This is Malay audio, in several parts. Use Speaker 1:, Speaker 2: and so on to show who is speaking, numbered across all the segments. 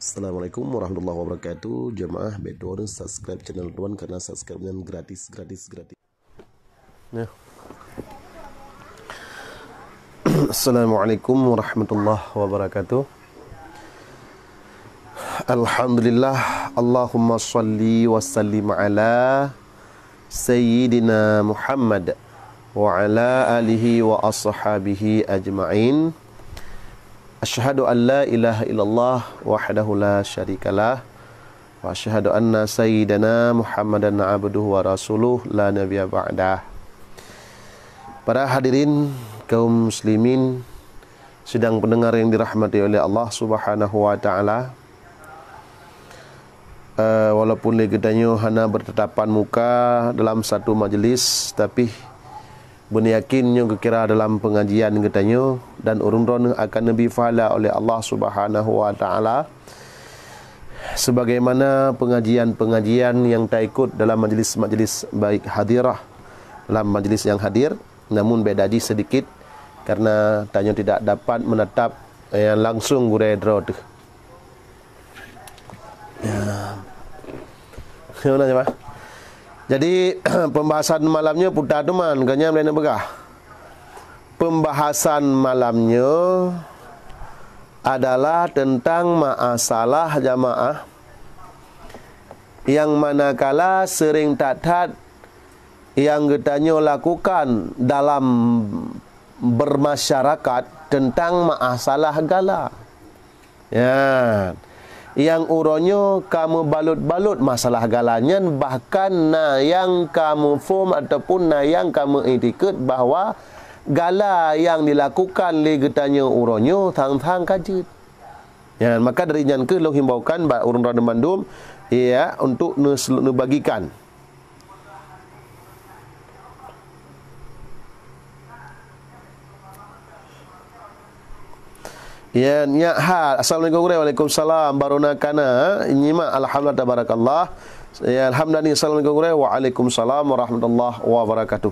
Speaker 1: Assalamualaikum warahmatullahi wabarakatuh. Jemaah bedor subscribe channel Tuan karena subscribe-nya gratis. Ya. Assalamualaikum warahmatullahi wabarakatuh. Alhamdulillah, Allahumma salli wa sallim ala Sayyidina Muhammad wa ala alihi wa ashabihi ajma'in. Asyhadu an la ilaha illallah wahdahu la syarikalah wa asyhadu anna sayyidana Muhammadan abduhu wa rasuluh la nabiyya ba'dah. Para hadirin kaum muslimin sidang pendengar yang dirahmati oleh Allah Subhanahu wa taala. Walaupun legedanyo hana bertetapan muka dalam satu majlis, tapi beryakinnya kekira dalam pengajian katanya dan urun-urun akan lebih fahala oleh Allah Subhanahu wa taala sebagaimana pengajian-pengajian yang tak ikut dalam majlis-majlis baik hadirah dalam majlis yang hadir, namun beda di sedikit karena tanya tidak dapat menetap yang langsung guredro tu. Ya. Mana coba? Jadi pembahasan malamnya putar teman, kanya melainkan begah. Pembahasan malamnya adalah tentang masalah jamaah yang manakala sering tatat yang getanya lakukan dalam bermasyarakat tentang masalah gala. Ya. Yang uronyo kamu balut-balut masalah galanya, bahkan na yang kamu form ataupun na yang kamu etiket bahawa gala yang dilakukan li getanya uronyo thang-thang kajit. Ya, maka dari nyan ke lo himbaukan ba urun Radha Bandung ya untuk bagikan. Ya, Assalamualaikum warahmatullahi wabarakatuh. Barona kana nyima alhamdulillah tabarakallah. Ya, alhamdulillah. Assalamualaikum waalaikumsalam warahmatullahi wabarakatuh.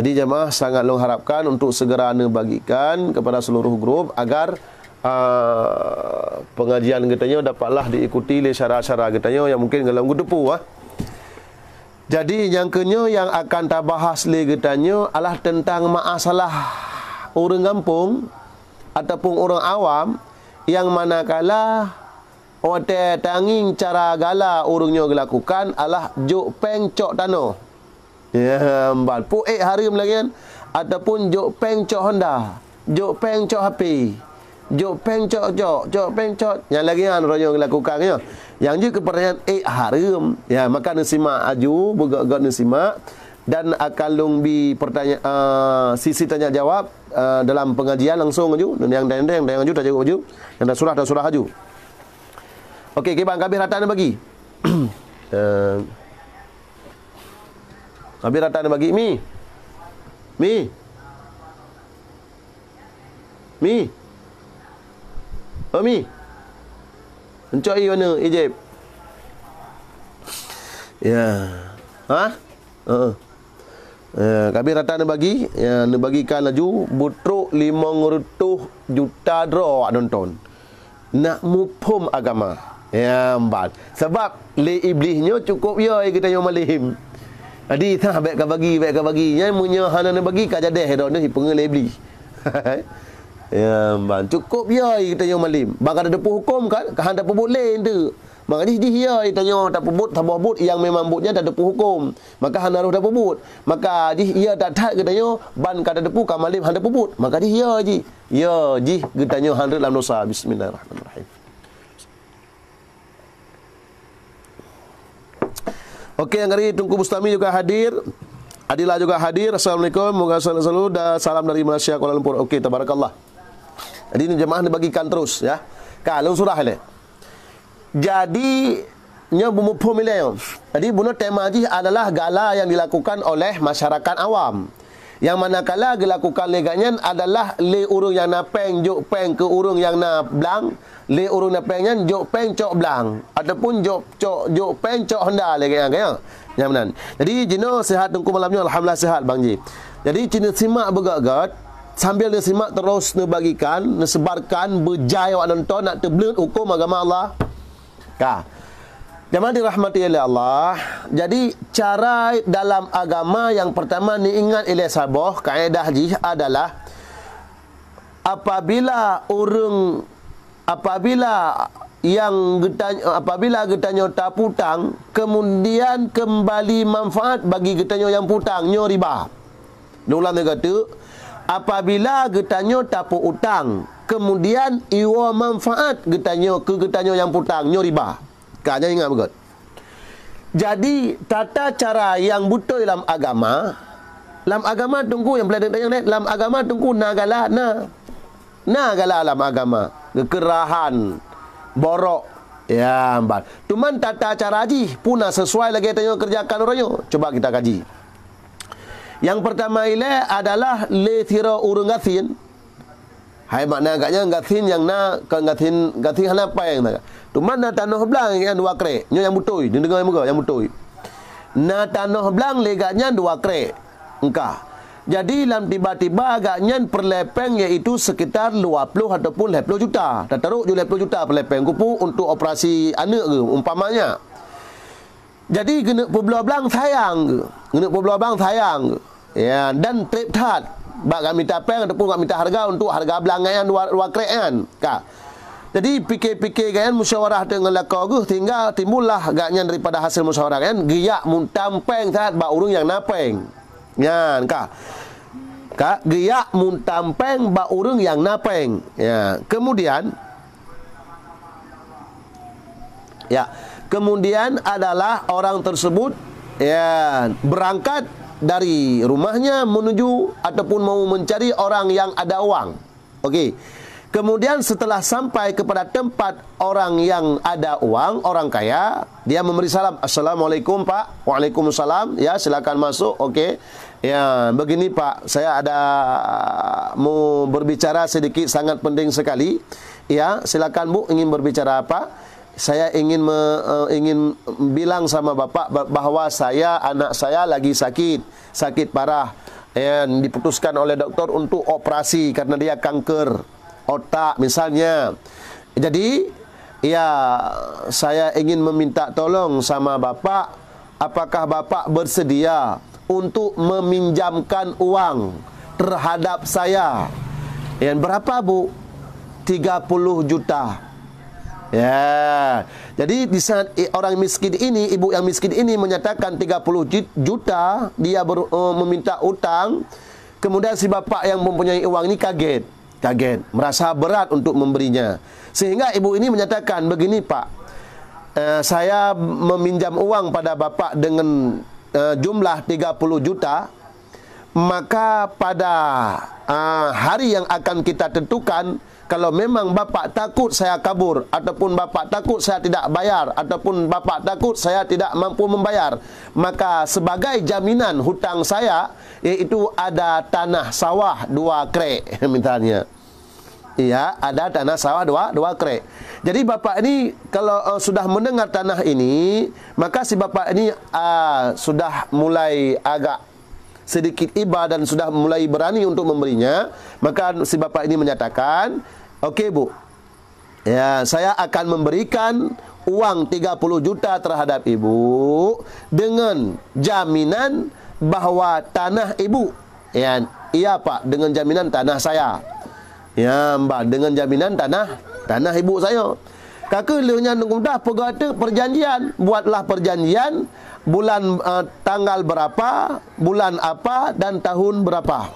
Speaker 1: Jadi jemaah sangat long harapkan untuk segera bagikan kepada seluruh grup agar pengajian kitanya dapatlah diikuti oleh syara-syara kitanya yang mungkin dalam gudepu Jadi yang kenyo yang akan ta bahas le kitanya adalah tentang masalah orang kampung ataupun orang awam yang manakala ote tanging cara gala urungnya dilakukan adalah juk peng cok tano. Ya, mbal pu hari lagi kan ataupun juk peng cok Honda, juk peng cok HP, juk peng cok peng cok. Yang lagi kan orangnya dilakukan ya. Yang je kepercayaan hari ya, maka nasimak aju begak-gak nasimak dan akan lumbi pertanyaan sisi tanya jawab dalam pengajian langsung aju yang aju tak jawab aju yang dah surah aju. Okey, bang kabir rata bagi kabir rata bagi mi encok i mana ijib ya kami rata nak bagi ya, nak bagikan laju butruk 500 juta draw nonton nak mupum agama ya mbal sebab le iblisnya cukup ya kita yang malihim adi tah baik ka bagi nya munyo hana nak bagi ka jadeh dah ni pengen iblis ya mbal cukup ya kita yang malim bang ada depu hukum kan handa boleh tu. Maka dia tanya tak pebut tambah but yang memang butnya tak depu hukum. Maka han harus dak pebut. Maka dia tak tak katanya ban kada depu kamalim han dak pebut. Maka dia ji. Ya ji katanya han dalam dosa. Bismillahirrahmanirrahim. Okey, yang hari Tungku Bustami juga hadir. Adila juga hadir. Assalamualaikum. Moga selalu dan salam dari Malaysia Kuala Lumpur. Okey, tabarakallah. Jadi ini jemaah dibagikan terus ya. Kalau surah le. Jadi nya bumupum ile. Jadi bunuh tema ji adalah gala yang dilakukan oleh masyarakat awam. Yang manakala dilakukan leganya adalah le urung yang napeng jok peng ke urung yang na blang, le urung napengnya jok peng cok blang ataupun jok peng cok Honda leganya kaya. Yang benar. Jadi jino sihat tungku malamnya alhamdulillah sihat Bang Ji. Jadi cina simak begak-gat sambil dia simak terus dia bagikan, dia sebarkan berjaya awak nonton nak terbelut hukum agama Allah. Jemaah dirahmati oleh Allah. Jadi cara dalam agama yang pertama ni ingat oleh sabah kaedah ji adalah apabila getanya tak putang, kemudian kembali manfaat bagi getanya yang putang, nyo riba. Ulang dia kata, apabila getanya tak utang, kemudian iwa manfaat getanya yang putang, nyo riba. Kanya ingat betul. Jadi tata cara yang betul dalam agama tunggu yang pelajar yang lain, dalam agama tunggu nagala dalam agama kekerahan borok ya mbak. Cuman tata cara haji puna sesuai lagi tanya kerjakan orangnya. Coba kita kaji. Yang pertama ile adalah le thira urang gathin. Hai makna agaknya gathin yang na gathin apa yang na. Cuman na tanah belang yang dua krek, nyo yang butoi, dengar yang butoi. Na tanah belang leganya dua krek. Engkah. Jadi dalam tiba-tiba agaknya perlepeng iaitu sekitar 20 ataupun 20 juta. Dah taruh je 20 juta perlepeng kupu untuk operasi anak ke umpamanya. Jadi kena belang sayang ke. Ya, dan trip tat. Bak kami tapeng ataupun kami minta harga untuk harga belangan dua krek kan. Jadi fikir-fikir kan musyawarah dengan lakau ke tinggal timbullah agaknya daripada hasil musyawarah kan giyak muntampeng tat bak urang yang napeng. Yan giyak muntampeng bak urang yang napeng. Ya, kemudian adalah orang tersebut ya berangkat dari rumahnya menuju ataupun mau mencari orang yang ada uang. Okey. Kemudian setelah sampai kepada tempat orang yang ada uang, orang kaya, dia memberi salam. Assalamualaikum Pak. Waalaikumsalam. Ya, silakan masuk. Okey. Ya, begini Pak, saya ada mau berbicara sedikit, sangat penting sekali. Ya, silakan Bu, ingin berbicara apa? Saya ingin bilang sama Bapak bahawa anak saya lagi sakit parah. Dan diputuskan oleh doktor untuk operasi karena dia kanker otak misalnya. Jadi ya saya ingin meminta tolong sama Bapak, apakah Bapak bersedia untuk meminjamkan uang terhadap saya? Yang berapa Bu? 30 juta. Ya. Jadi di saat orang miskin ini, ibu yang miskin ini menyatakan 30 juta dia meminta utang, kemudian si bapak yang mempunyai uang ini kaget, merasa berat untuk memberinya. Sehingga ibu ini menyatakan, begini Pak, saya meminjam uang pada bapak dengan jumlah 30 juta, maka pada hari yang akan kita tentukan, kalau memang bapak takut saya kabur, ataupun bapak takut saya tidak bayar, ataupun bapak takut saya tidak mampu membayar, maka sebagai jaminan hutang saya, iaitu ada tanah sawah 2 krek misalnya. Iya, ada tanah sawah 2 krek. Jadi bapak ini kalau sudah mendengar tanah ini, maka si bapak ini sudah mulai agak sedikit iba dan sudah mulai berani untuk memberinya. Maka si bapak ini menyatakan, okey Bu, ya saya akan memberikan uang 30 juta terhadap ibu dengan jaminan bahawa tanah ibu, ya, iya Pak, dengan jaminan tanah saya. Ya Mbak, dengan jaminan tanah ibu saya. Kakak lehnya dah perkata perjanjian, buatlah perjanjian bulan tanggal berapa, bulan apa dan tahun berapa.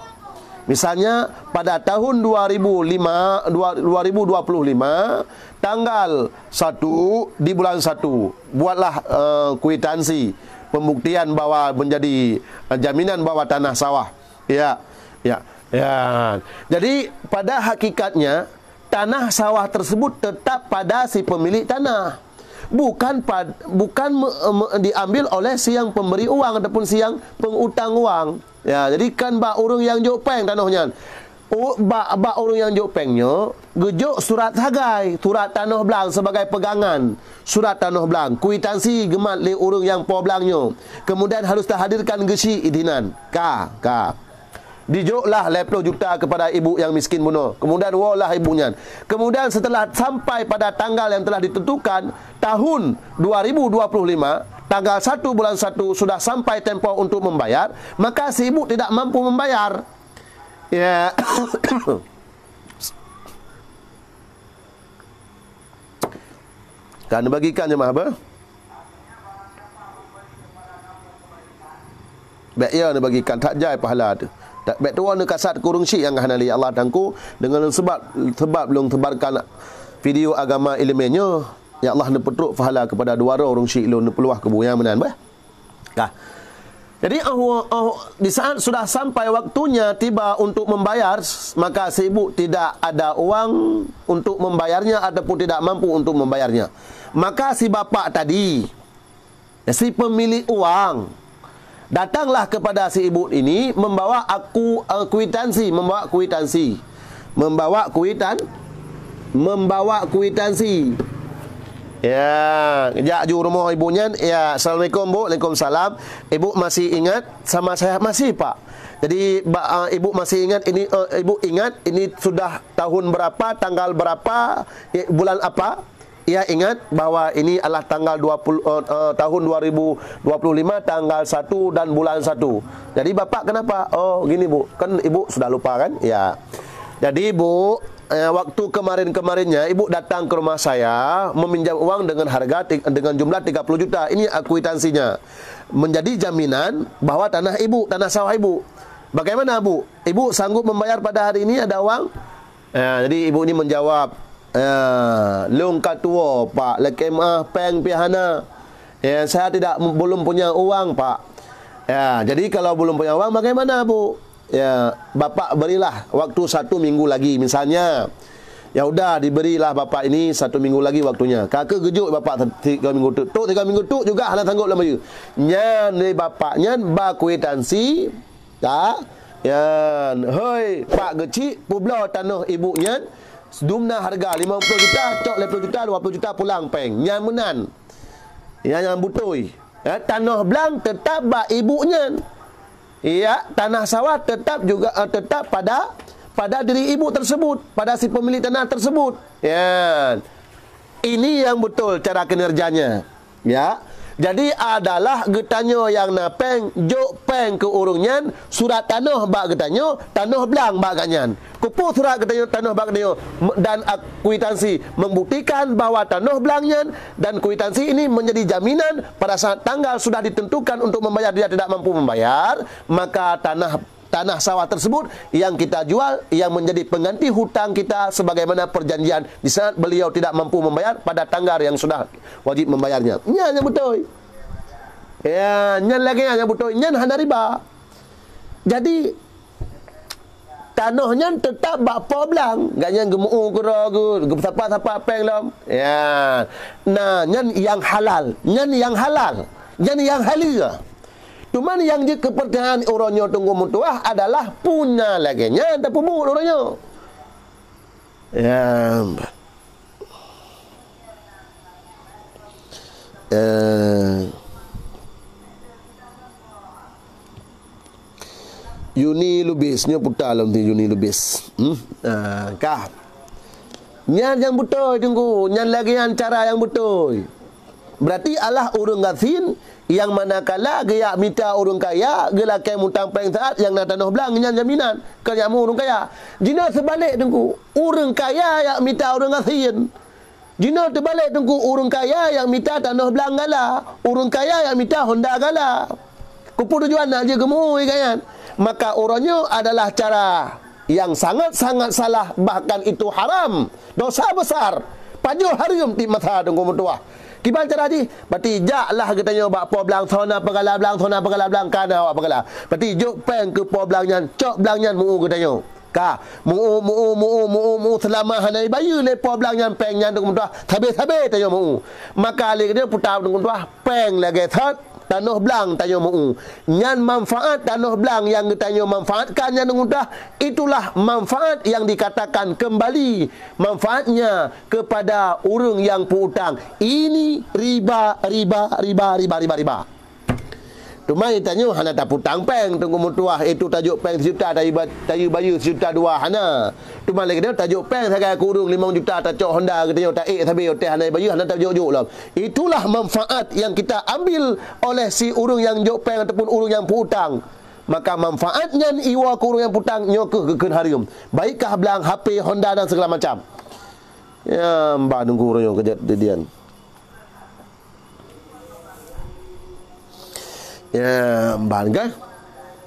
Speaker 1: Misalnya pada tahun 2025 tanggal 1 di bulan 1 buatlah kwitansi pembuktian bahwa menjadi jaminan bahwa tanah sawah. Ya. Jadi pada hakikatnya tanah sawah tersebut tetap pada si pemilik tanah. Bukan diambil oleh si yang pemberi uang ataupun si yang pengutang uang. Ya, jadi kan bak urang yang jopeng tanahnya. Bak urang yang jopengnya gejuk surat hagai, surat tanah belang sebagai pegangan. Surat tanah belang, kwitansi gemat le urang yang po belangnya. Kemudian harus terhadirkan gesi idinan. Dijuklah 80 juta kepada ibu yang miskin bunuh. Kemudian walah ibunya. Kemudian setelah sampai pada tanggal yang telah ditentukan, tahun 2025, tanggal 1 bulan 1 sudah sampai tempoh untuk membayar, maka si ibu tidak mampu membayar. Ya. Kan bagikan jemaah apa? Baik ya nak bagikan tak jai pahala tu. Tak baik tu orang kasat kurung syik yang hanali Allah tangku dengan sebab belum tebarkan video agama ilmiahnya, ya Allah nak petruk pahala kepada dua orang syik lu nak peluah kebuyan menan bah. Kah. Jadi di saat sudah sampai waktunya tiba untuk membayar, maka si ibu tidak ada uang untuk membayarnya ataupun tidak mampu untuk membayarnya. Maka si bapak tadi, si pemilik uang, datanglah kepada si ibu ini membawa kuitansi, membawa kuitansi. Ya, kejap ju rumah ibunya. Ya, Assalamualaikum Bu. Waalaikumsalam. Ibu masih ingat sama saya? Masih Pak. Jadi ibu masih ingat ini, ibu ingat ini sudah tahun berapa, tanggal berapa, bulan apa? Ia ingat bahwa ini adalah tanggal 20 tahun 2025, tanggal 1 dan bulan 1. Jadi bapak kenapa? Oh gini Bu, kan ibu sudah lupa kan? Ya. Jadi Bu, waktu kemarin-kemarinnya ibu datang ke rumah saya meminjam uang dengan dengan jumlah 30 juta. Ini akuitansinya. Menjadi jaminan bahwa tanah sawah ibu. Bagaimana Bu? Ibu sanggup membayar pada hari ini, ada uang? Jadi ibu ini menjawab, long katua Pak, lekemah peng pihana. Ya, saya belum punya uang Pak. Ya, jadi kalau belum punya uang bagaimana Bu? Ya, bapak berilah waktu 1 minggu lagi misalnya. Ya udah diberilah bapak ini 1 minggu lagi waktunya. Kakak gejuk bapak 3 minggu tu. 3 minggu tu juga hana sanggup lama je. Nyan ni bapaknya ba kuitansi tak? Ya, hoi pak gecik publa tanah ibunya. Dumna harga 50 juta, cok 50 juta, 20 juta pulang peng. Nyan menan. Yang butoi. Ya, tanah belang tetap bak ibunya. Ya, tanah sawah tetap pada diri ibu tersebut, pada si pemilik tanah tersebut. Ya. Ini yang betul cara kinerjanya. Ya. Jadi adalah getanyo yang napeng jok peng ke urungnya surat tanah bak getanyo, tanah belang bak ganyan. Kupu surat getanyo tanah bak getanyo dan kuitansi membuktikan bahwa tanah belangnya dan kuitansi ini menjadi jaminan pada saat tanggal sudah ditentukan untuk membayar dia tidak mampu membayar, maka tanah sawah tersebut yang kita jual yang menjadi pengganti hutang kita sebagaimana perjanjian di saat beliau tidak mampu membayar pada tanggal yang sudah wajib membayarnya. Nyan yang betul. Ya, nyan lagi yang betul. Nyan hana riba. Jadi tanahnya tetap bapa belang, gak nyan gemuk kera ke, siapa peng lam. Ya. Nah, nyan yang halal, nyan yang halal. Cuman yang di kepercayaan orangnya tunggu mutuah adalah punya lagi nya tak pemut orangnya. Ya. Yuni Lubisnya putar dalam Yuni Lubis. Kah. Nyan yang betul tunggu, nyan lagi yang cara yang betul. Berarti Allah urung gasin yang manakala gaya minta orang kaya gelakai mutang peng saat yang nak tanah belang nyan jaminan kerjamu orang kaya. Jina sebalik tunggu orang kaya yang minta orang gasin. Jina terbalik tunggu orang kaya yang minta tanah belang gala, orang kaya yang minta Honda gala. Kupu tujuan aja gemui kan. Maka orangnya adalah cara yang sangat-sangat salah, bahkan itu haram, dosa besar. Paju haram di mata tunggu mutuah. Kiban cara ji, berarti jaklah katanya bak po belang thona pegala belang kana awak pegala. Berarti juk peng ke po belangnya, cok belangnya muu katanya. Ka, muu selama hanai bayu le po belangnya pengnya tunggu mutuah. Habis tanya muu. Maka ali dia putar tunggu mutuah peng lagi thot. Tanah belang tanya muu. Nyan manfaat tanah belang yang ditanya manfaatkan yang mudah, itulah manfaat yang dikatakan kembali manfaatnya kepada orang yang berhutang. Ini riba. Tu mai tanya hana tak putang peng tunggu mutuah itu tajuk peng sejuta tayu bayu sejuta dua hana. Tu mai lagi dia tajuk peng sagai kurung 5 juta tak cok Honda katanya tak tapi hotel hana bayu hana tak jok lah. Itulah manfaat yang kita ambil oleh si urang yang jok peng ataupun urang yang putang. Maka manfaatnya iwa kurung yang putang nyoke kekeun harum. Baikkah belang HP Honda dan segala macam. Ya mbak nunggu urang kejadian. Ya, ban kan?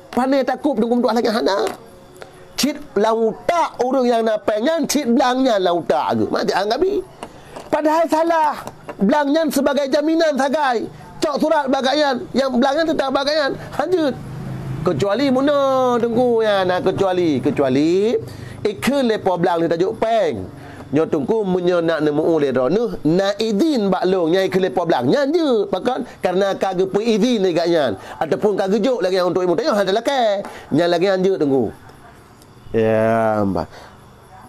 Speaker 1: Pandai takut dengan doa lagi hana. Cit lauta orang yang nak pengen cit belangnya lauta ke. Mati anggap ni. Padahal salah. Belangnya sebagai jaminan sagai. Cok surat bagaian yang belangnya tetap bagaian. Lanjut. Kecuali mana tunggu ya nak kecuali ikut lepo belang ni tajuk peng. Nyo tungku munyo nak nemu oleh rono na izin baklong nyai kelepo belang nyan je pakan karena kage pu izin ni gaknya ataupun kage juk lagi untuk imu tayo ada laki nyan lagi anje tunggu ya mbak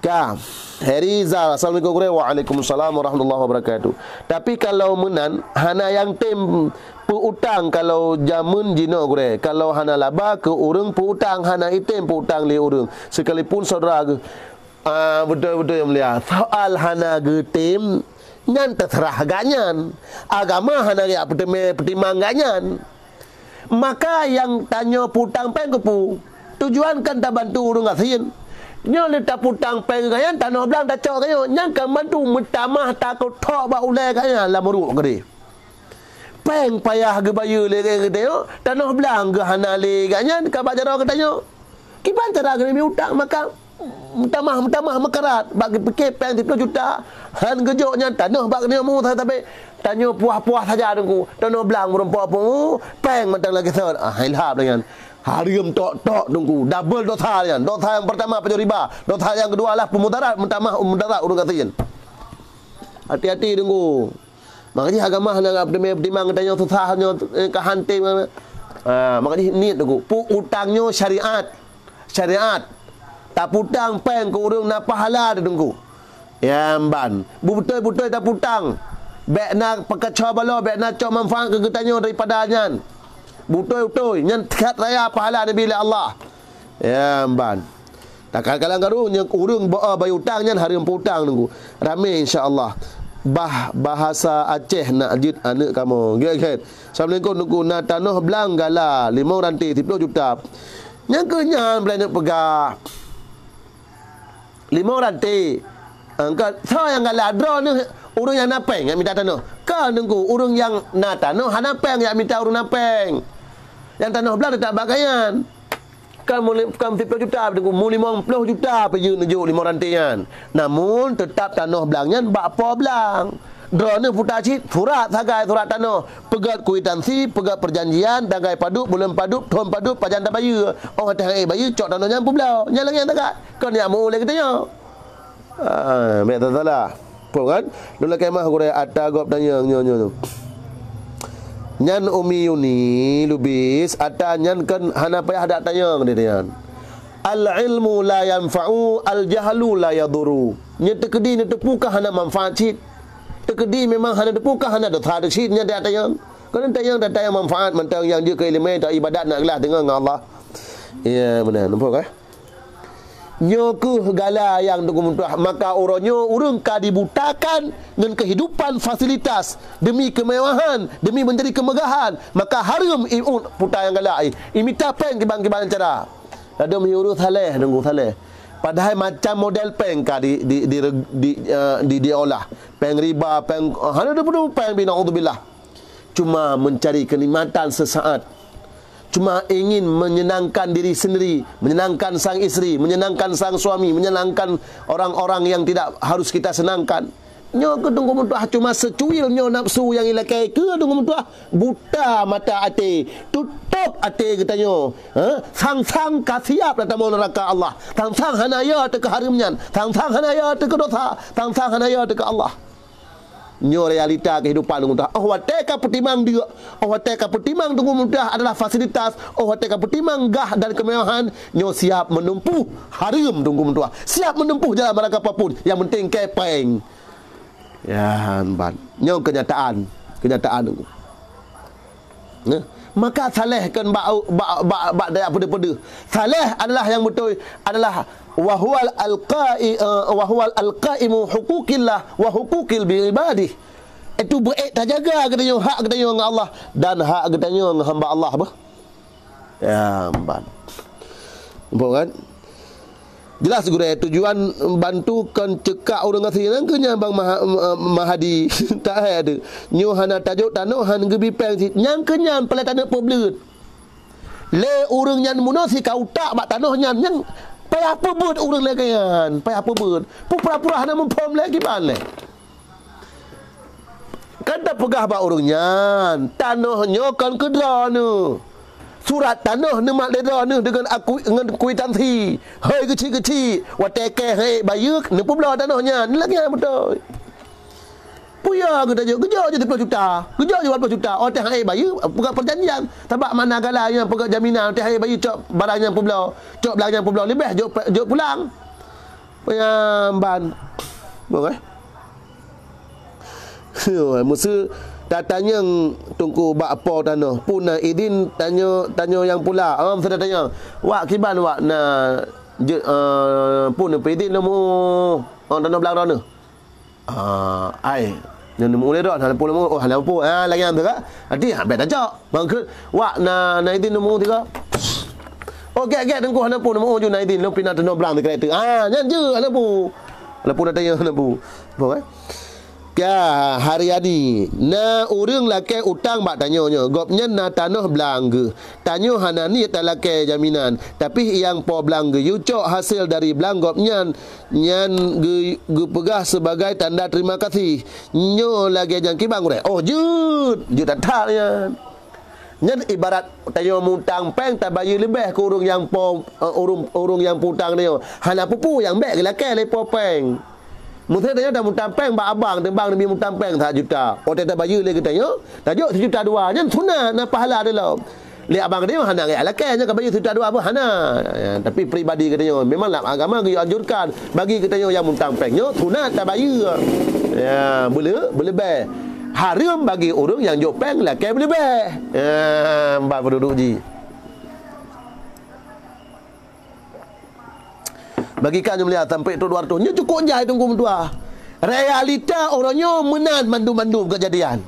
Speaker 1: ka Heriza assalamualaikum waalaikumsalam warahmatullahi wabarakatuh. Tapi kalau menan hana yang tem utang kalau jamun jino gure kalau hana laba ke urang utang hana item utang le urang sekalipun saudara ke betul-betul yang mulia. Soal hana getim ngan terserah ganyan. Agama hana ya pertimbangan ganyan. Maka yang tanya putang peng kepu. Tujuan kan tak bantu urang asin. Nyo letak putang peng ganyan tanah belang tak cok ganyo. Nyang kan bantu mentamah takut tok ba ulai ganyan la meruk gede. Peng payah ge bayu le gede yo. Tanah belang ge hana le ganyan ka ba jaro katanya. Kiban cara ge mi utang maka Mutamah mekarat bagi fikir peng 10 juta han gejoknya tanah bak ni mu tapi tanya puas-puas saja dengku tanah belang merempak pun peng mentang lagi sat hilap dengan harium tok dengku double dosa kan dosa yang pertama penjual riba dosa yang kedua lah pemudarat mutamah urang kasian hati-hati dengku makanya agama nak bertimang tanya susahnya kahante makanya niat dengku utangnya syariat tak putang peng ke urang nak pahala dia tunggu. Ya ban. Betul-betul tak putang. Bek nak pekacau bala, bek nak cok manfaat ke getanyo daripada nyan. Betul-betul nyan dekat raya pahala ni bila Allah. Ya ban. Tak kadang-kadang garu yang urang bayar hutang nyan hari putang tunggu. Ramai insya-Allah. Bahasa Aceh nak ajit anak kamu. Get. Assalamualaikum tunggu nak tanah belang gala 5 rantai 10 juta. Yang kenyan belanja pegah 5 rantai. Engkau so yang gala draw ni urang yang napeng yang minta tanah. Kau nunggu urang yang nak tanah hanapeng yang minta urang napeng. Yang tanah belah tak bagaian. Kau mula 10 juta tunggu mu 50 juta pergi nunjuk 5 rantaian. Namun tetap tanah belangnya bak apa belang. Draw ni putar cit surat sagai surat tanah. Pegat kuitansi, pegat perjanjian, tanggai paduk, bulan paduk, tahun paduk, pajanda bayu. Oh hari bayu cok tanahnya pun belau. Nyala yang tak. Kau ni amu lagi tanya. Mek tak salah. Pun kan? Dulu kemah gure ada gop tanya nyo. Nyan umi uni lubis ada nyan kan hana payah ada tanya dia. Al ilmu la yanfa'u al jahlu la yaduru. Nya tekedi ni tepukah hana manfaat cit. Tekedi memang hana tepukah hana dosa de cit nya dia tanya. Kan tanya manfaat mentang yang dia keilmu tak ibadat nak gelah dengan Allah. Ya benar nampak nyokuh gala yang dokumentah maka uronyo urung ka dibutakan dengan kehidupan fasilitas demi kemewahan demi menjadi kemegahan maka harum iun puta yang gala imita peng kibang cara ada menyuruh saleh nunggu saleh padahal macam model peng ka di diolah peng riba peng hana ada pun peng binaudzubillah cuma mencari kenikmatan sesaat cuma ingin menyenangkan diri sendiri, menyenangkan sang isteri, menyenangkan sang suami, menyenangkan orang-orang yang tidak harus kita senangkan. Nyo ke tunggu mutuah cuma secuil nyo nafsu yang ilakai ke tunggu mutuah buta mata ate, tutup ate katanya. Sang-sang kasiap datang mau neraka Allah. Sang-sang hanaya te ke harimnya, sang-sang hanaya te ke dosa, sang-sang hanaya te ke Allah. Nyo realita kehidupan tunggu mudah. Oh wateka pertimang dia. Oh wateka pertimang tunggu mudah adalah fasilitas. Oh wateka pertimang gah dan kemewahan. Nyo siap menempuh harum tunggu mudah. Siap menempuh jalan mana apapun. Yang penting kepeng. Ya ban. Nyo kenyataan tunggu. maka salehkan bak dia pada. Saleh adalah yang betul adalah wahwal alqaimu huquqillah wa huquqil ibadih. Itu baik tak jaga katanya hak katanya dengan Allah dan hak katanya dengan hamba Allah apa? Ya, ban. Nampak kan? Jelas guru tujuan bantukan cekak orang asli nang kenya bang Mahadi tak ada. Nyo hana tajuk tanah han gebi peng si nyang kenya pala tanah poblet. Le urang nyan muno si kau tak bak tanah nyan nyang payah apa beut urang le kan. Payah apa beut. Pura-pura hana mempom lagi ban le. Kan tak pegah bak urang nyan. Tanahnya kan kedra nu. Surat tanah ni mak leda ni dengan kuitansi. Hei kecil-kecil. Wateke hei bayuk ni pun belah tanahnya. Ni lagi yang betul. Puya kita je. Kerja je 30 juta. Kerja je 40 juta. Oh teh hei bayuk. Pegang perjanjian. Tabak mana galanya pegang jaminan. Teh hei bayuk cok barangnya pun belah. Cok belangnya pun belah. Lebih jok pulang. Puya ban. Boleh? Musuh tanya tunggu bak apa tanah puna idin tanya yang pula sudah tanya wak kiban wak na pun idin nemu tanah belang dah ai nan mule dah nan pun nemu hal apa lagi am tak adi habis tajak bang ke wak na idin nemu tiga get tunggu hana pun nemu ju na idin lu pina tanah belang dekat itu nyan je hana pu dah tanya hana pu apa ya Haryadi na urang laki utang bak tanyonya gopnya na tanah belangga tanyo hana ni tak laki jaminan tapi yang po belangga yu cok hasil dari belang gopnya nyan ge pegah sebagai tanda terima kasih nyo lagi jangki bang jut tak ya nyan ibarat tanyo mutang peng tak bayi lebih ke urang yang po urang yang putang dia hana pupu yang bek laki lepo peng. Mungkin tanya dah mutampeng bak abang tembang demi mutampeng 1 juta. Oh tak baju lagi tanya. Tajuk 1 juta 2. Nya sunat na pahala dia lah. Li abang dia hana ngai alakannya ke baju 1 juta 2 apa hana. Tapi peribadi katanya memanglah agama dia anjurkan bagi katanya yang mutampeng nya sunat tak baju. Ya, boleh be. Haram bagi orang yang jopeng lah boleh be. Mbak penduduk ji. Bagikan je melihat sampai tu 200 nya cukup je tunggu mentua. Realita orangnya menan mandu-mandu kejadian.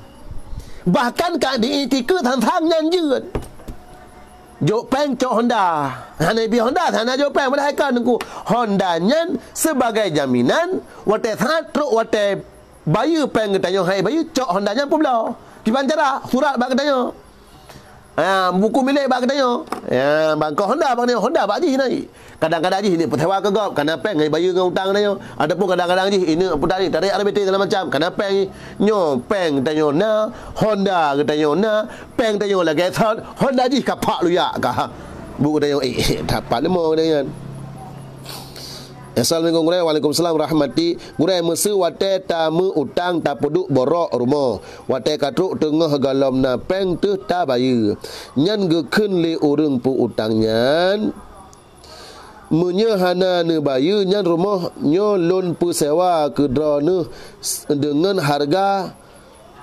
Speaker 1: Bahkan kat diitika thang nyanjut. Jok peng cok Honda. Hana bi Honda sana jok peng boleh kan tunggu. Honda nyan sebagai jaminan wate that truk wate bayu peng katanya hai bayu cok Honda nyan pun belah. Kiban cara surat bak katanya. Buku milik bak katanya. Bangko Honda bang dia Honda bak ji naik. Kadang-kadang je ini petewa ke gop kana peng ngai bayu dengan utang dia. Adapun kadang-kadang je ini putari tarik RBT segala macam. Kana peng nyo peng tanyo na Honda ke tanyo na peng tanyo lagi thot Honda ji kapak lu ya ka. Bu tanyo dapat lemo dengan. Assalamualaikum warahmatullahi Waalaikumsalam rahmati. Gurai mesu wate tamu utang tak peduk borok rumah. Wate katruk tengah galom na peng tu ta bayu. Nyan ge keun le urang pu utang nyan. Munya hana ne bayu nyan rumah nyo lon pu sewa ke drone dengan harga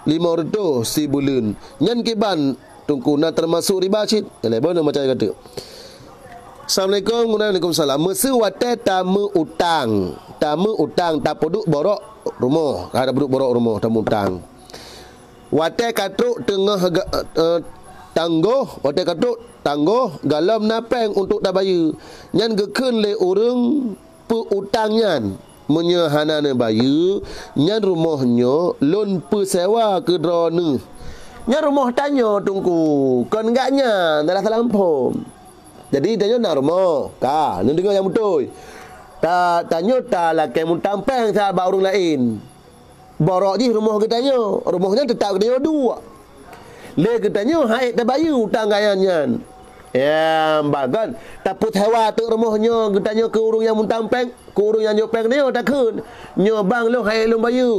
Speaker 1: 500 si bulan. Nyan kiban tungkuna termasuk riba cit. Lebon macam kata. Assalamualaikum Waalaikumsalam. Mesu wate tamu utang tak peduk borok rumah. Ada peduk borok rumah tamu utang. Wate katruk tengah tangguh wate katruk tangguh galam napeng untuk tak bayu nyan gekeun le urang peutang nyan munya hanana bayu nyan rumahnya lon pesewa ke drone nyan rumah tanya tunggu kon enggaknya dalam lampau jadi tanya nak rumah ka ni dengar yang betul tak tanya tak lah ke mutampeng sahabat orang lain borok je rumah katanya rumahnya tetap katanya dua le katanya haid tak bayu utang gayannya. Ya, bagan. Tapi hewa tu rumahnya katanya ke urung yang muntampeng, ke urung yang jopeng dia takun. Nyo bang lu haid lu bayu.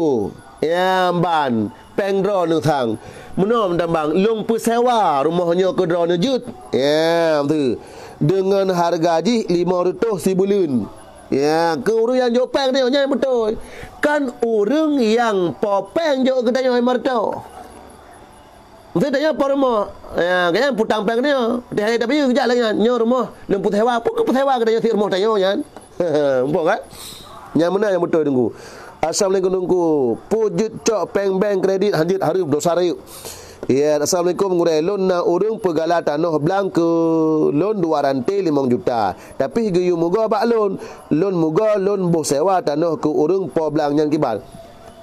Speaker 1: Ya, ban. Peng dro nu thang. Menom tambang lung pu sewa rumahnya ke dro nu jut. Ya, tu. Dengan harga ji 500 si bulan. Ya, ke urung yang jopeng dia nya betul. Kan urung yang popeng jo katanya hai marto. Entah dah apa rumah. Ya, kan putang pang dia. Dia hari tapi kejap lagi nyo rumah lemput hewa. Pun ke hewa ke dia si rumah tanya kan. Nampak kan? Yang mana yang betul tunggu. Assalamualaikum tunggu. Pujut cok peng bank kredit hanjit hari dosa riu. Ya, assalamualaikum ngurai loan na urang pegala tanah belang ke loan 2 rantai 5 juta. Tapi geyu muga bak loan muga loan boh sewa tanah ke urang po belang yang kibal.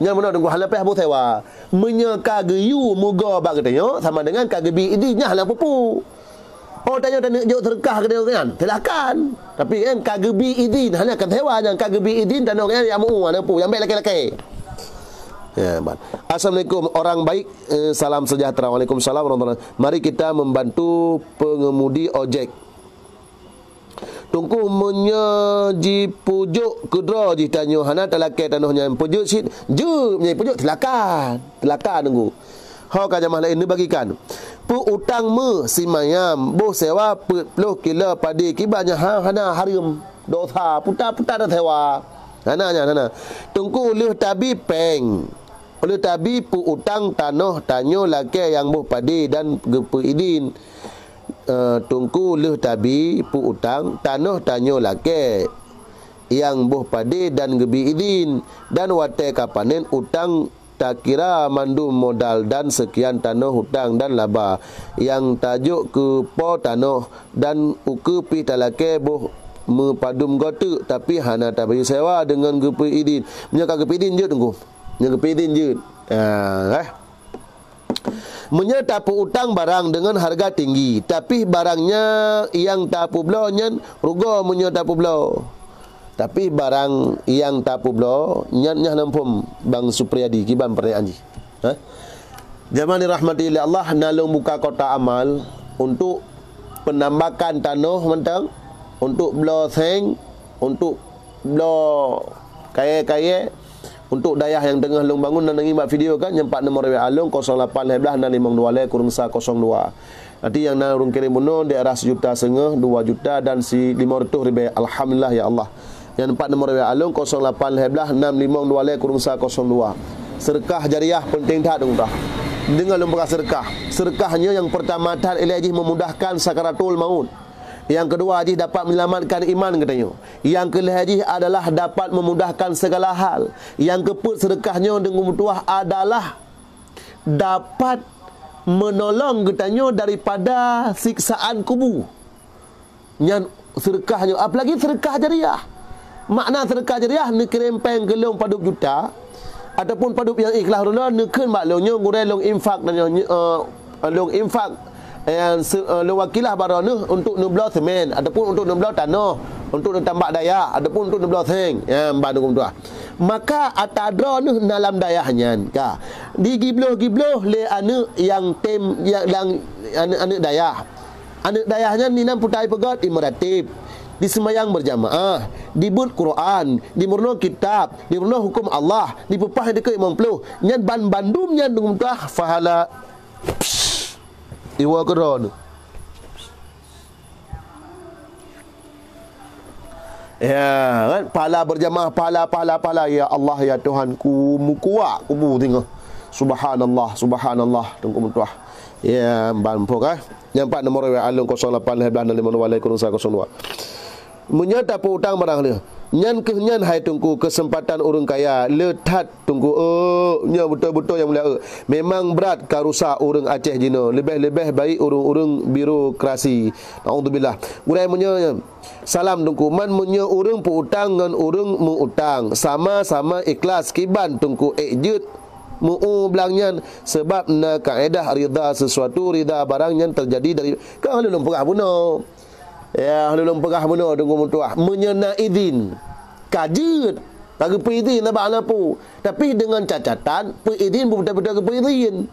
Speaker 1: Yang mana tunggu halapeh boh sewa. Menyeka geyu muga bak katanya sama dengan kagebi ini nya halang pupu. Oh tanya tak nak jauh terkah ke dia kan? Silakan. Tapi kan kagebi idin hanya kan sewa yang kagebi idin tanah kan yang mu ana pu yang baik laki-laki. Ya, assalamualaikum orang baik, salam sejahtera. Waalaikumsalam warahmatullahi wabarakatuh. Mari kita membantu pengemudi ojek. Tunggu menyaji pujuk kedra ji tanya hana talakai tanahnya pujuk sit je menye pujuk silakan tunggu. Hau ka jamaah lain ni bagikan. Pu utang me si mayam boh sewa 10 kilo padi kibanya hana harim dosa puta dah sewa. Hana. Tunggu leh tabi peng. Oleh tabi pu utang tanah tanyo laki yang boh padi dan gepu idin. Tunggu leh tabi pu utang tanah tanyo laki yang boh padi dan gebi idin dan wate kapanen utang tak kira mandu modal dan sekian tanah hutang dan laba yang tajuk ke po tanah dan uke pi talake boh mepadum gotu tapi hana tabi sewa dengan gepi idin menyaka gepi idin je tunggu yang gepi idin je menyatapu utang barang dengan harga tinggi tapi barangnya yang tapu blonya rugo menyatapu blo tapi barang yang tapu blo nyatnya nampum Bang Supriyadi kiban pertanyaan ji zaman dirahmati oleh Allah nalung buka kota amal untuk penambakan tanah mentang untuk blo seng untuk blo kaya untuk dayah yang tengah long bangun dan ngimak video kan nyempat nombor WA alung 0815652202. Nanti yang nak urung kirim bunuh di arah 1,5 juta 2 juta dan si 500 ribu. Alhamdulillah ya Allah. Yang empat nombor WA alung 0815652202. Sedekah jariah penting tak dong dah. Dengan lembaga sedekah. Sedekahnya yang pertama tak ilahi memudahkan sakaratul maut. Yang kedua haji dapat menyelamatkan iman katanya. Yang kelima haji adalah dapat memudahkan segala hal. Yang keempat sedekahnya dengan mutuah adalah dapat menolong katanya daripada siksaan kubur. Yang sedekahnya apalagi sedekah jariah. Makna sedekah jariah ni kerempeng gelong padup juta ataupun padup yang ikhlas dulu nekeun maklumnya ngurai long infak dan long infak yang lewakilah barana untuk nublau semen ataupun untuk nublau tanah untuk tambak daya ataupun untuk nublau seng ya bandung tu maka atadra ni dalam dayahnya ka di gibloh le anu yang tem yang anu dayahnya ni nam putai pegat imratib di semayang berjamaah, di but Quran, di murno kitab, di murno hukum Allah, di pepah dekat Imam Peluh, nyan bandum nyan dengan tah fahala iwa keron. Ya, kan pahala berjamaah, pahala ya Allah ya Tuhanku, mukuak kubu tengok. Subhanallah tunggu mutuah. Ya, bampuk Nyampak nomor WA alung 0815652202. Menyata utang barang dia. Nyan kenyan hai tunggu kesempatan orang kaya letat tunggu nya betul-betul yang mulia memang berat karusa orang Aceh jino lebih-lebih baik orang-orang birokrasi. Naudzubillah. Urai munya salam tunggu man munya orang putang dengan orang mengutang sama-sama ikhlas kiban tunggu ejut belangnya sebab na kaedah rida sesuatu rida barang yang terjadi dari kan belum pernah bunuh. Ya, belum pegah benar dengan mutuah menyena izin kajut bagi peizin apa anapu tapi dengan catatan peizin betul-betul ke peizin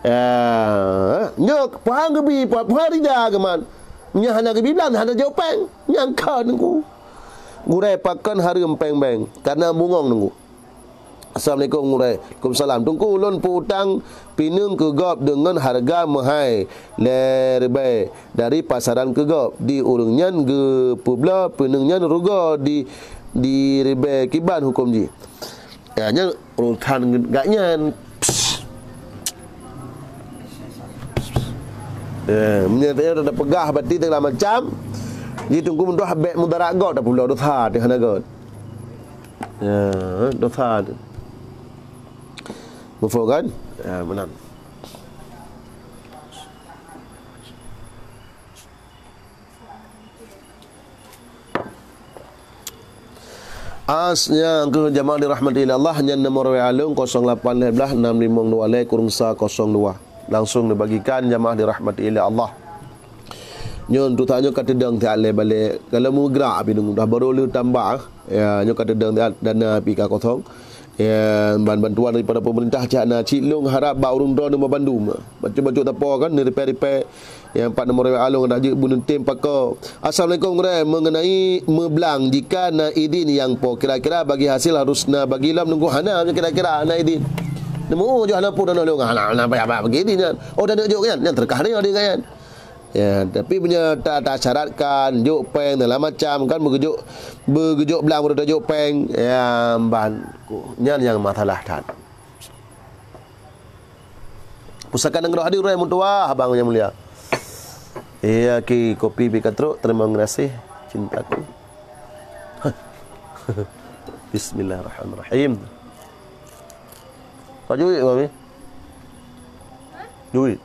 Speaker 1: ya nyok puang gebi puang rida keman nya hana gebi bilang hana jawapan nyangka nunggu gurai pakan hari empeng beng karena bungong nunggu. Assalamualaikum warahmatullahi wabarakatuh. Tunggu ulun putang pinung ke gop dengan harga mahal lebih dari pasaran ke gop di urungnyan ge publa pinungnya ruga di ribe kiban hukum ji. Ya nya urutan gaknya Menyertai dah pegah berarti tengah macam ji tunggu mundur habis mudarat god dah pula dosa dia hana god. Dosa tu. Mufo kan? Benar. Asnya ke jamaah dirahmati Allah nya nombor wa alung 0815 652 kurung sa 02. Langsung dibagikan jamaah dirahmati Allah. Nyon tu tanya kata dang ti ale balik. Kalau mu gerak api nunggu dah baru lu tambah ya nyo kata dang dana api ka kosong. Ya bantuan daripada pemerintah cakna cilung harap ba urung do nama Bandung. Baca-baca tapo kan ni repair yang 4 nombor alung dah je bunuh tim pakau. Assalamualaikum gre mengenai meblang jika na idin yang po kira-kira bagi hasil harus na bagilam nunggu hana kira-kira na idin. Nemu jo hana pun nolong hana apa begini kan. Oh dah duk kan yang terkah dia kan. Ya, tapi punya tak syaratkan juk peng dalam macam kan bergejuk belang pada juk peng ya ban nyan yang masalah tak. Pusaka nang hadir rai mutua abang yang mulia. Ya ki kopi bi katruk terima kasih cintaku. Bismillahirrahmanirrahim. Kau duit kau ni? Duit.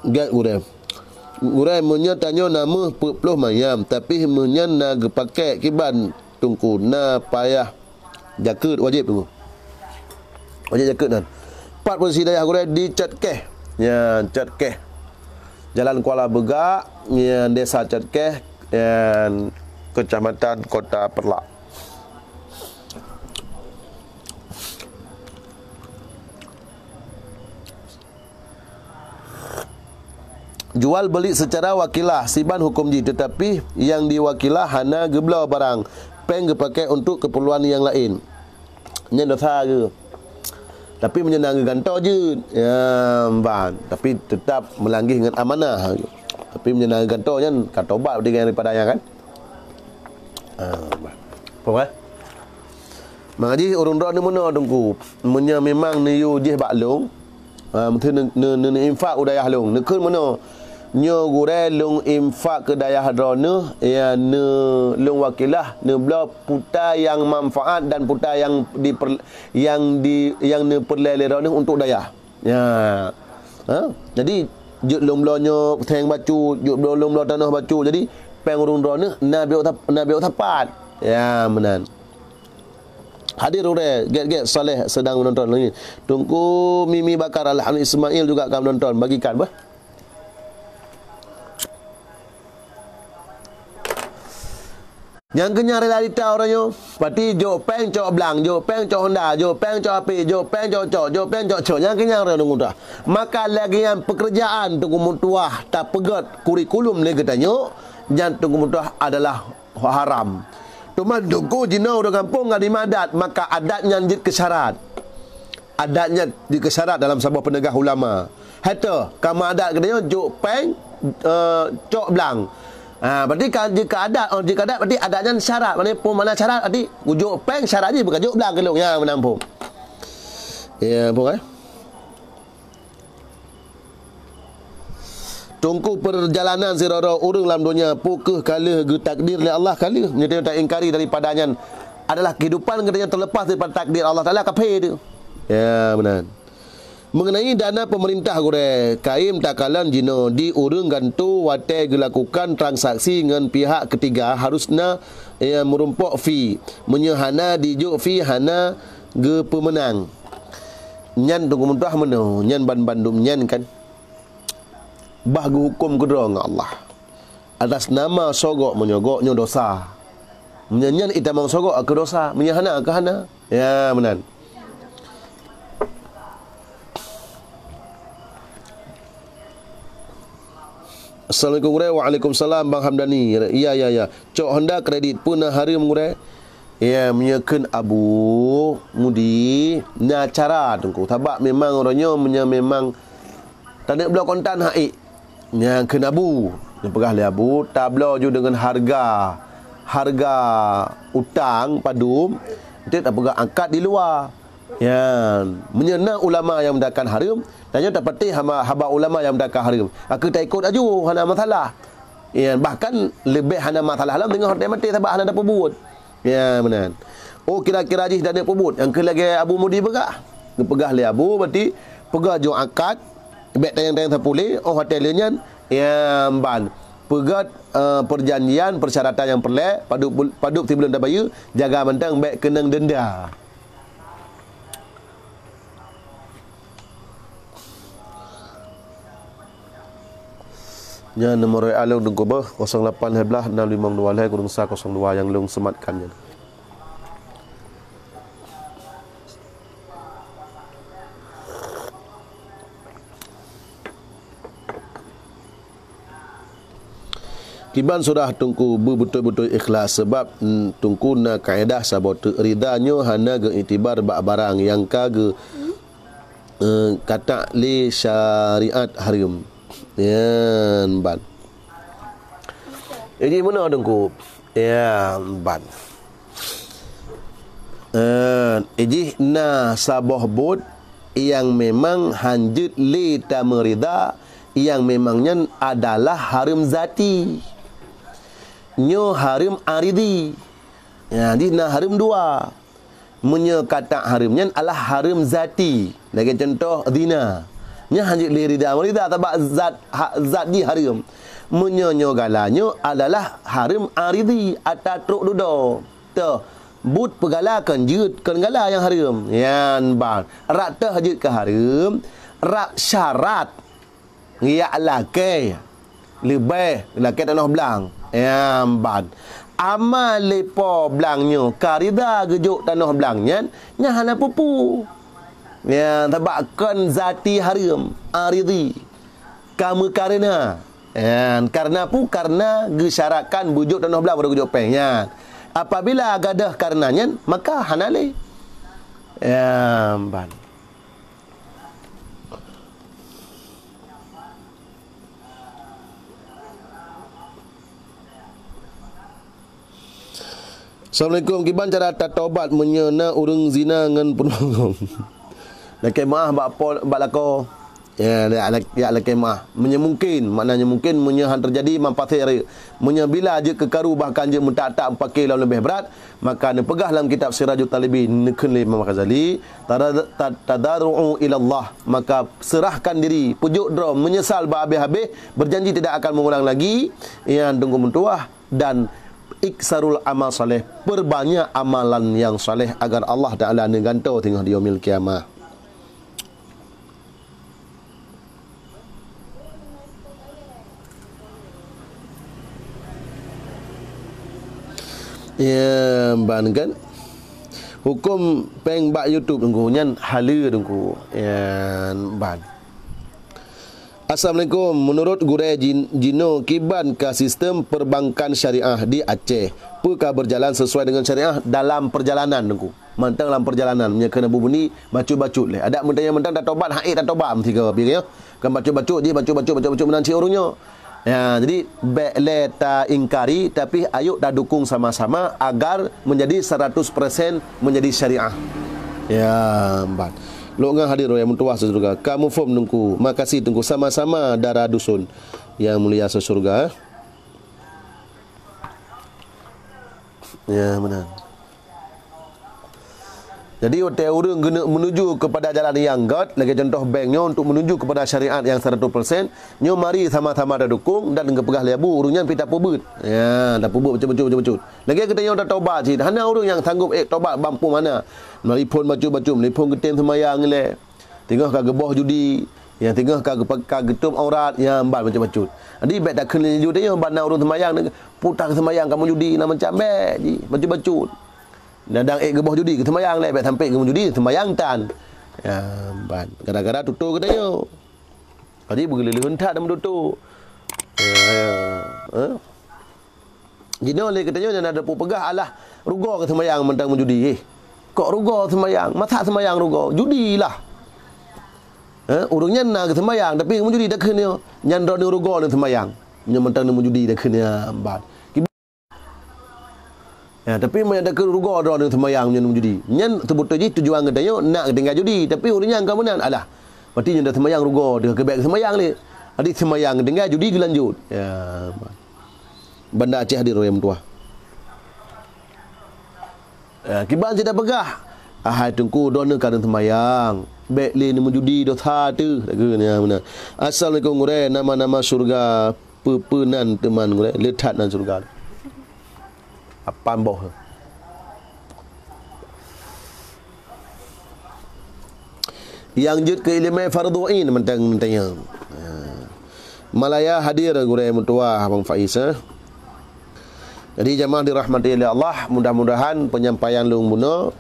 Speaker 1: Gat Urai munya tanya nama puluh mayam tapi munya na pakai kiban tungku na payah jaket wajib tu. Wajib jaket kan. 4 posisi daya urai di Catkeh. Ya, Catkeh. Jalan Kuala Begak, ya Desa Catkeh dan Kecamatan Kota Perlak. Jual beli secara wakilah siban hukum ji tetapi yang diwakilah hana geblau barang peng dipakai untuk keperluan yang lain. Nya dosa ke. Tapi menyenang gantor je. Ya ban, tapi tetap melanggar dengan amanah. Tapi menyenang gantor kan katobat daripada yang kan. Apa? Mengaji urung dak ni mana dengku. Munya memang niu jih baklong. Mungkin ne infak udayah long. Nekun mana? Nyo gure long infak ke dayah drone ya ne long wakilah ne bla puta yang manfaat dan puta yang yang ne perlele ni untuk dayah. Ya. Jadi juk long blonyo teng bacu, juk long blo tanah bacu. Jadi peng urung drone nabi tapat. Ya menan. Hadir ure get Saleh sedang menonton lagi. Tunggu Mimi Bakar Alhamdulillah Ismail juga akan menonton. Bagikan bah. Yang kenyang realita orangnya. Pati jok peng cok belang, jok peng cok Honda, jok peng cok api, jok peng cok cok, jok peng cok cok. Yang kenyang orang tunggu dah. Maka lagi yang pekerjaan tunggu mutuah tak pegat kurikulum lagi katanya. Yang tunggu mutuah adalah haram. Tuman tunggu jina orang kampung ngadi madat, maka adatnya jid kesyarat. Adatnya di kesyarat dalam sebuah penegah ulama. Hatta kama adat katanya jok peng cok belang. Berarti jika adat berarti adatnya syarat. Mana syarat berarti ujuk peng syarat je bukan juk belang kelong yang menampung. Ya, apa Tunggu perjalanan sirara urang dalam dunia pukul kala ge takdir oleh Allah kala nyata tak ingkari daripadanya adalah kehidupan katanya terlepas daripada takdir Allah Taala kafir dia. Ya, benar. Mengenai dana pemerintah gore kaim takalan jino di urang gantu wate dilakukan transaksi dengan pihak ketiga harusna merumpuk fee menyehana dijuk fee hana ge pemenang nyan tunggu muntah meno nyan Bandung nyan kan bahgu hukum kedua dengan Allah atas nama sogok menyogoknya dosa menyanyian ita mau sogok ke dosa menyehana ke hana ya benar. Assalamualaikum gure. Waalaikumsalam Bang Hamdani. Ya. Cok Honda kredit pun hari mengure. Ya menyekan abu mudi na cara tunggu. Tabak memang orangnya memang tak ada blok kontan haik. Yang kena abu. Yang pegah le abu tablo ju dengan harga harga utang padum, dia tak pegang akad di luar. Ya, menyena ulama yang mendakan haram, tanya tak pati haba ulama yang mendakan haram. Aku tak ikut aju hana masalah. Ya, bahkan lebih hana masalah halam tengah dia mati sebab hana dapat buat. Ya, benar. Oh, kira-kira jih dah ada pebut. Yang ke lagi Abu Mudi pegah. Pegah le Abu berarti pegah jo akad, bet tayang-tayang terpulih, oh hotelnya ya ban. Pegat perjanjian persyaratan yang perlek paduk sebelum dah bayar jaga mentang baik kenang denda. Nya nombor alung dengko bah 08 652 kurang 02 yang lung sematkan. Kiban sudah tungku betul-betul ikhlas sebab tungku na kaedah sabot ridanya hana ge itibar barang yang kage kata li syariat haram. Ya ban. Jadi mana tungku? Ya ban. Iji na sabah bot yang memang hanjut li tamerida yang memangnya adalah haram zati. Nyo haram aridi. Ya, di na haram dua. Menye kata haramnya adalah haram zati. Lagi contoh zina. Nya hanya lirida merida sebab zat di haram. Menye nyo galanyo adalah haram aridi atau truk dudo. Tu but pegalakan jut kan gala yang haram. Yan bang. Rak teh jut ke haram. Rak syarat. Ya laki. Lebih laki tanah belang. Ban amal lepo belangnya karida gejuk tanah belangnya nya hana pupu ya tabakkan zati haram aridi kamu karena karena pu karena gesyarakan bujuk tanah belang baru gejuk pengnya apabila gadah karenanya maka hanale ban. Assalamualaikum. Kiban cara tatobat menyena urang zina ngan penongong. Laki maah bak lako. Ya laki maah. Mungkin maknanya mungkin menyahan terjadi mampather. Bila je kekaru bahkan je mentak-tak pakai lawan lebih berat, maka ne pegah dalam kitab Sirajul Talibin nekun Imam Ghazali, tadarru'u ila Allah, maka serahkan diri, pujuk drom, menyesal habis-habis, berjanji tidak akan mengulang lagi, yang tunggu mentuah dan iksarul amal saleh, perbanyak amalan yang saleh agar Allah Ta'ala negantau tengah di yaumil kiamah. Ya, ban kan hukum peng bak YouTube tunggu nyan hala tunggu ya ban. Assalamualaikum. Menurut Gure Jino, kiban ke sistem perbankan syariah di Aceh, apakah berjalan sesuai dengan syariah dalam perjalanan tunggu? Mantang dalam perjalanan punya kena bubuni bacu-bacu leh. Ada mentang dah tobat, haid dah tobat mesti ke ya. Kan bacu-bacu dia bacu-bacu menanci orangnya. Ya, jadi le ta ingkari tapi ayuk dah dukung sama-sama agar menjadi 100% menjadi syariah. Ya, ban. Longang hadir yang mentuah sesurga. Kamu form tunggu. Makasih tunggu sama-sama darah dusun yang mulia sesurga. Ya, benar. Jadi hotel orang kena menuju kepada jalan yang God, lagi contoh banknya untuk menuju kepada syariat yang 100%, nyo mari sama-sama dah dukung dan ngepegah lebu urungnya pita pubut. Ya, dah pubut betul-betul. Lagi kita yang dah taubat sih. Hana orang yang sanggup taubat mampu mana. Melipun bacu-bacu, melipun getem semayang le. Tengah ka gebah judi, yang tengah ka getum aurat, yang ban macam-macam. Jadi baik dah kena judi yang ban orang semayang putang semayang kamu judi nak macam baik ji, bacu-bacu. Nadang gebah judi ke semayang le, baik sampai gebah judi semayang tan. Ya, ban. Gara-gara tutur katanya. Jadi bergelih hentak dah mentutur. Jino le katanya nak ada pegah alah ruga ke semayang mentang menjudi. Kok ruga semayang? Masa semayang ruga? Judilah. Urungnya nak ke semayang tapi menjudi dah kena. Nyandra ni ruga ni semayang. Nya mentang ni menjudi dah kena ban. Ya, tapi mai ada keruga dah dengan sembahyang nya judi. Nyen betul je tujuan katanya nak tinggal judi, tapi urangnya kamu nan alah. Berarti nya dah sembahyang ruga dia kebek sembahyang ni. Adik sembahyang tinggal judi ke lanjut. Ya. Banda Aceh hadir yang tua. Ya, kiban tidak pegah. Ahai tungku dona kadang sembahyang. Bek le ni menjudi dosa tu. Tak ke ni mana. Assalamualaikum ngure nama-nama surga pepenan teman ngure letak nan surga. Apa boh. Yang jut ke ilmu fardu ain mentang-mentangnya. Malaya hadir ngure mutua Abang Faiz. Jadi jemaah dirahmati oleh Allah, mudah-mudahan penyampaian lung buna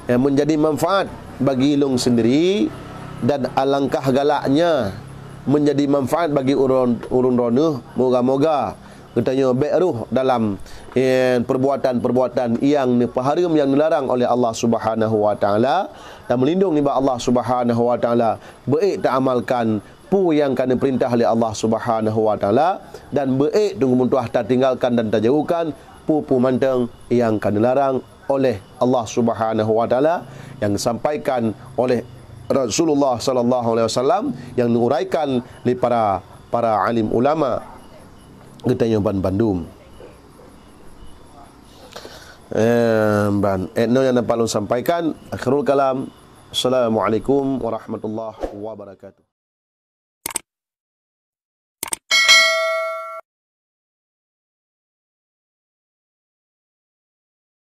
Speaker 1: menjadi manfaat bagi lung sendiri dan alangkah galaknya menjadi manfaat bagi urun ronuh. Moga-moga katanya baik ruh dalam perbuatan-perbuatan yang haram yang dilarang oleh Allah Subhanahu wa taala dan melindung nibat Allah Subhanahu wa taala. Baik tak amalkan pu yang kena perintah oleh Allah Subhanahu wa taala dan baik tunggu muntuah tak tinggalkan dan tak jauhkan pu manteng yang kena larang oleh Allah Subhanahu wa taala yang disampaikan oleh Rasulullah sallallahu alaihi wasallam yang diuraikan oleh para alim ulama getanya Bandung. Etno yang dapat sampaikan akhirul kalam. Assalamualaikum warahmatullahi wabarakatuh.